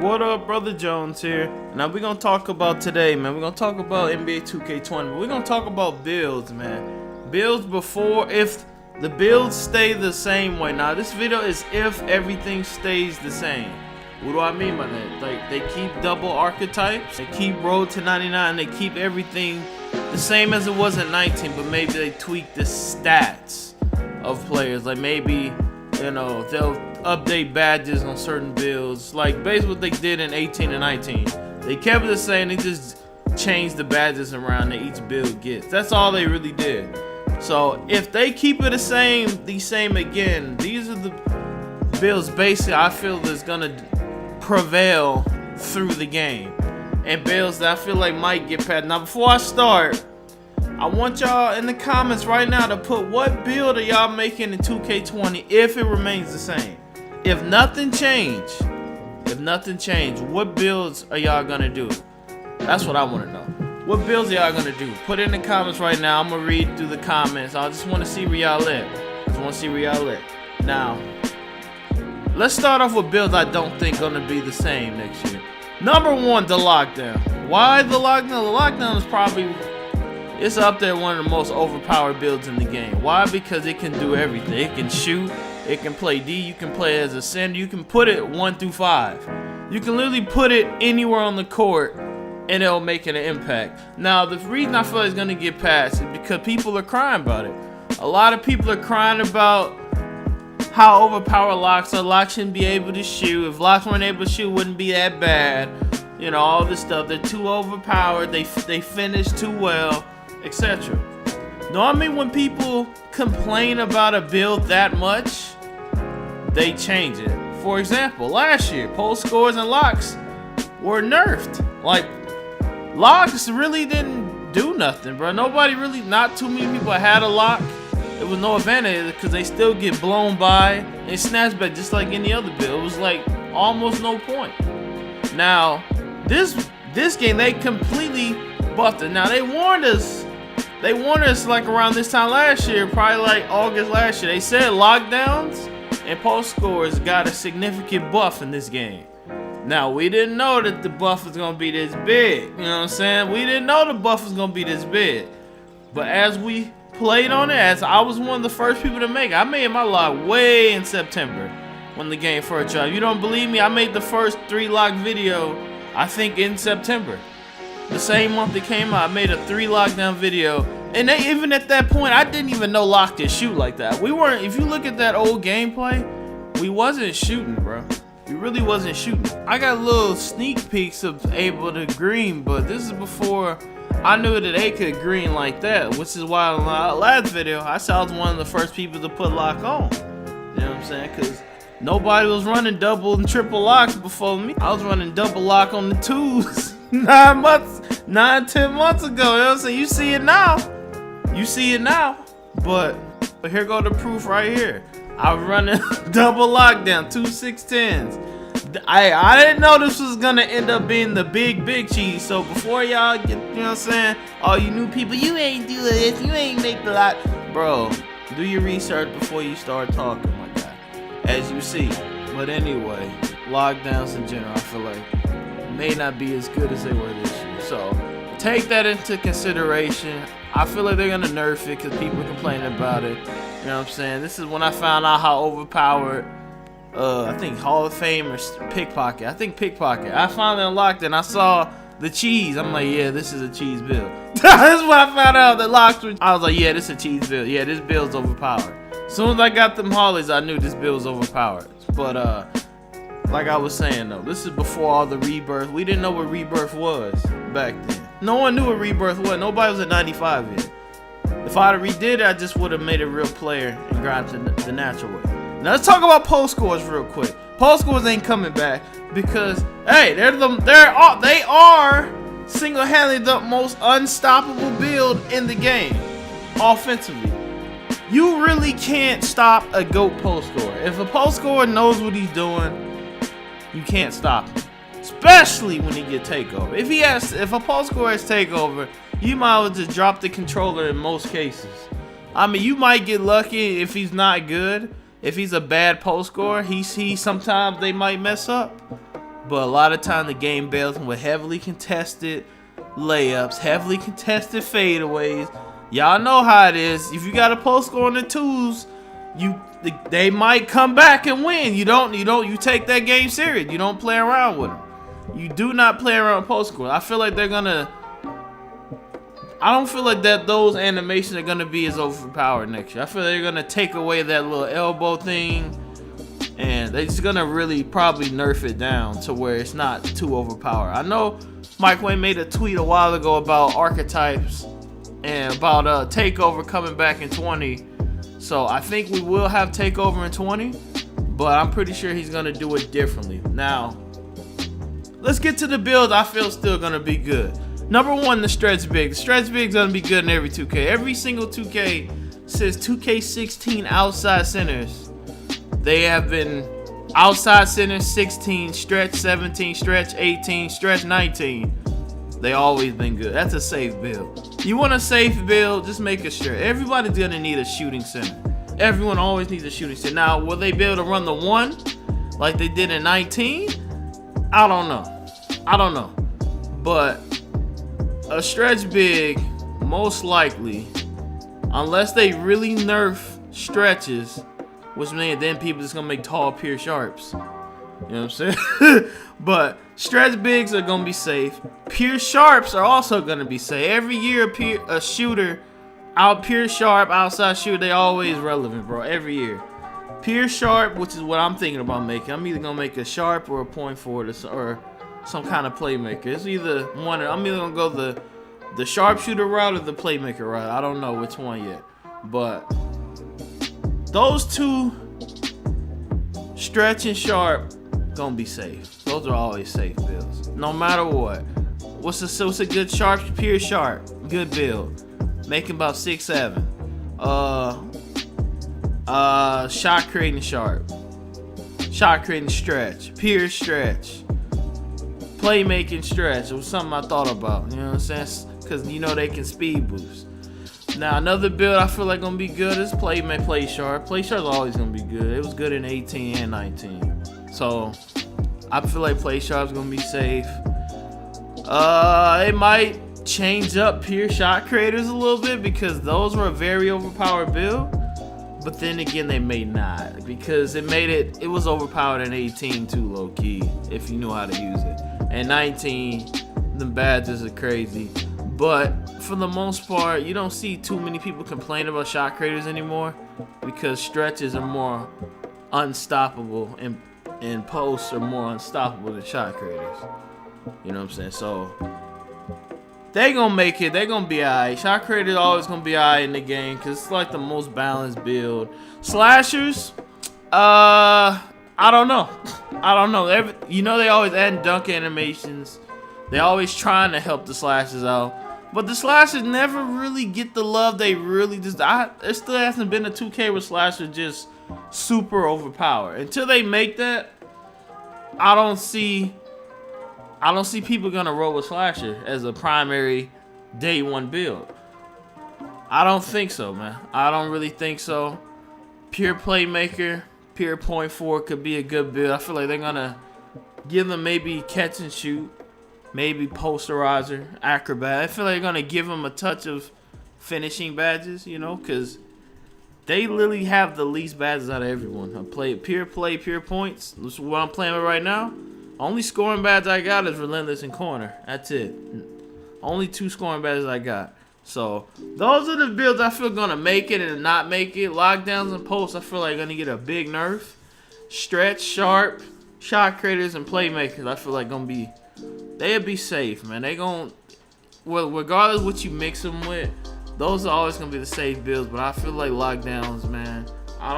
What up, Brother Jones here. Now we're gonna talk about today, man. We're gonna talk about NBA 2K20, but we're gonna talk about builds, man. Builds before, if the builds stay the same way. Now this video is if everything stays the same. What do I mean by that? Like, they keep double archetypes, they keep road to 99, they keep everything the same as it was at 19, but maybe they tweak the stats of players. Like maybe, you know, they'll update badges on certain builds, like basically what they did in 18 and 19. They kept it the same, they just changed the badges around that each build gets. That's all they really did. So if they keep it the same again, these are the builds basically I feel that's gonna prevail through the game, and builds that I feel like might get past. Now before I start, I want y'all in the comments right now to put what build are y'all making in 2K20 if it remains the same. If nothing changed, what builds are y'all gonna do? That's what I want to know. What builds are y'all gonna do? Put it in the comments right now. I'm gonna read through the comments. I just want to see where y'all at. Now, let's start off with builds I don't think gonna be the same next year. Number one, the lockdown. Why the lockdown? The lockdown is probably, it's up there one of the most overpowered builds in the game. Why? Because it can do everything. It can shoot, it can play D, you can play as a center, you can put it 1 through 5. You can literally put it anywhere on the court and it'll make an impact. Now, the reason I feel like it's gonna get past is because people are crying about it. A lot of people are crying about how overpowered locks are. Locks shouldn't be able to shoot. If locks weren't able to shoot, it wouldn't be that bad. You know, all this stuff. They're too overpowered. They finish too well, etc. Normally, when people complain about a build that much, they change it. For example, last year, post scores and locks were nerfed. Like, locks really didn't do nothing, bro. Not too many people had a lock. There was no advantage because they still get blown by and snatched back just like any other build. It was like almost no point. Now, this game, they completely buffed it. Now, they warned us like around this time last year, probably like August last year. They said lockdowns and post scores got a significant buff in this game. Now, we didn't know that the buff was gonna be this big. You know what I'm saying? We didn't know the buff was gonna be this big. But as we played on it, as I was one of the first people to make it, I made my lock way in September when the game first dropped. You don't believe me? I made the first 3 lock video, I think, in September. The same month it came out, I made a 3 lockdown video. And even at that point, I didn't even know lock could shoot like that. We weren't, if you look at that old gameplay, we wasn't shooting, bro. We really wasn't shooting. I got little sneak peeks of able to green, but this is before I knew that they could green like that, which is why in my last video, I said I was one of the first people to put lock on. You know what I'm saying? Because nobody was running double and triple locks before me. I was running double lock on the 2s 10 months ago. You know what I'm saying? You see it now. But here go the proof right here. I was running double lockdown, 2 610s. I didn't know this was gonna end up being the big cheese. So before y'all get, you know what I'm saying, all you new people, you ain't do this, you ain't make the lot. Bro, do your research before you start talking, my guy. As you see. But anyway, lockdowns in general, I feel like may not be as good as they were this year. So take that into consideration. I feel like they're gonna nerf it because people complaining about it. You know what I'm saying? This is when I found out how overpowered I think Hall of Fame or Pickpocket. I think Pickpocket. I finally unlocked it and I saw the cheese. I'm like, yeah, this is a cheese build. That's when I found out that locks were. I was like, yeah, this is a cheese build. Yeah, this build's overpowered. As soon as I got them Hollies, I knew this build was overpowered. But like I was saying though, this is before all the rebirth. We didn't know what rebirth was back then. No one knew what rebirth was. Nobody was at 95 yet. If I'd have redid it, I just would have made a real player and grinded the natural way. Now let's talk about post scores real quick. Post scores ain't coming back because hey, they are single-handedly the most unstoppable build in the game offensively. You really can't stop a GOAT post scorer. If a post scorer knows what he's doing, you can't stop him. Especially when he get takeover. If a post scorer has takeover, you might as well just drop the controller in most cases. I mean, you might get lucky if he's not good. If he's a bad post scorer, sometimes they might mess up. but a lot of time the game bails him with heavily contested layups, heavily contested fadeaways. Y'all know how it is. If you got a post score on the twos, they might come back and win. You take that game serious. You don't play around with them. You do not play around with post score. I feel like they're gonna. I don't feel like that those animations are gonna be as overpowered next year. I feel like they're gonna take away that little elbow thing, and they're just gonna really probably nerf it down to where it's not too overpowered. I know Mike Wayne made a tweet a while ago about archetypes and about Takeover coming back in 20. So I think we will have Takeover in 20, but I'm pretty sure he's gonna do it differently. Now, let's get to the build I feel still gonna be good. Number one, the stretch big. The stretch big is gonna be good in every 2K. Every single 2K since 2K16 outside centers, they have been outside centers 16, stretch 17, stretch 18, stretch 19. They always been good. That's a safe build. You want a safe build, just make it sure. Everybody's gonna need a shooting center. Everyone always needs a shooting center. Now, will they be able to run the one like they did in 19? I don't know. But a stretch big, most likely, unless they really nerf stretches, which means then people just gonna make tall pure sharps. You know what I'm saying? But stretch bigs are gonna be safe. Pure sharps are also gonna be safe. Every year a shooter, pure sharp, outside shooter, they always relevant, bro. Every year. Pure sharp, which is what I'm thinking about making. I'm either gonna make a sharp or a point forward or some kind of playmaker. It's either one. I'm either gonna go the sharpshooter route or the playmaker route. I don't know which one yet, but those two, stretch and sharp, gonna be safe. Those are always safe builds, no matter what. What's a good sharp? Pure sharp, good build. Making about 6-7. Shot creating sharp. Shot creating stretch. Pure stretch. Playmaking stretch. It was something I thought about. You know what I'm saying? Because you know they can speed boost. Now another build I feel like gonna be good is play sharp. Play sharp is always gonna be good. It was good in 18 and 19. So I feel like play sharp is gonna be safe. It might change up pure shot creators a little bit because those were a very overpowered build. But then again, they may not, because it was overpowered in 18 too, low key, if you knew how to use it. And 19, the badges are crazy. But for the most part, you don't see too many people complain about shot creators anymore, because stretches are more unstoppable and posts are more unstoppable than shot creators. You know what I'm saying? So they gonna make it. They gonna be alright. Shot creators always gonna be alright in the game because it's like the most balanced build. Slashers, I don't know. You know they always add dunk animations. They always trying to help the slashers out, but the slashers never really get the love they really just. There still hasn't been a 2K where slashers just super overpowered. Until they make that, I don't see people gonna roll with slasher as a primary day one build. I don't think so, man. I don't really think so. Pure playmaker, pure point forward could be a good build. I feel like they're gonna give them maybe catch and shoot, maybe posterizer, acrobat. I feel like they're gonna give them a touch of finishing badges, you know, because they literally have the least badges out of everyone. Pure points. This is what I'm playing with right now. Only scoring badge I got is Relentless and Corner. That's it. Only 2 scoring badges I got. So those are the builds I feel gonna make it and not make it. Lockdowns and posts I feel like gonna get a big nerf. Stretch, sharp, shot creators, and playmakers I feel like they'll be safe, man. They gon', well, regardless what you mix them with, those are always gonna be the safe builds. But I feel like lockdowns, man. I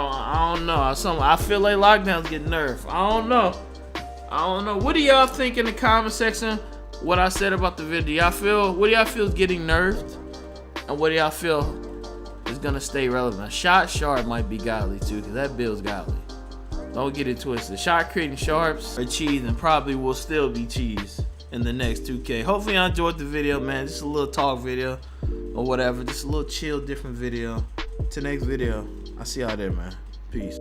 don't know. I feel like lockdowns get nerfed. I don't know. What do y'all think in the comment section? What I said about the video. What do y'all feel is getting nerfed? And what do y'all feel is gonna stay relevant? Shot sharp might be godly too, because that build's godly. Don't get it twisted. Shot creating sharps are cheese and probably will still be cheese in the next 2K. Hopefully y'all enjoyed the video, man. Just a little talk video or whatever. Just a little chill, different video. Till next video. I'll see y'all there, man. Peace.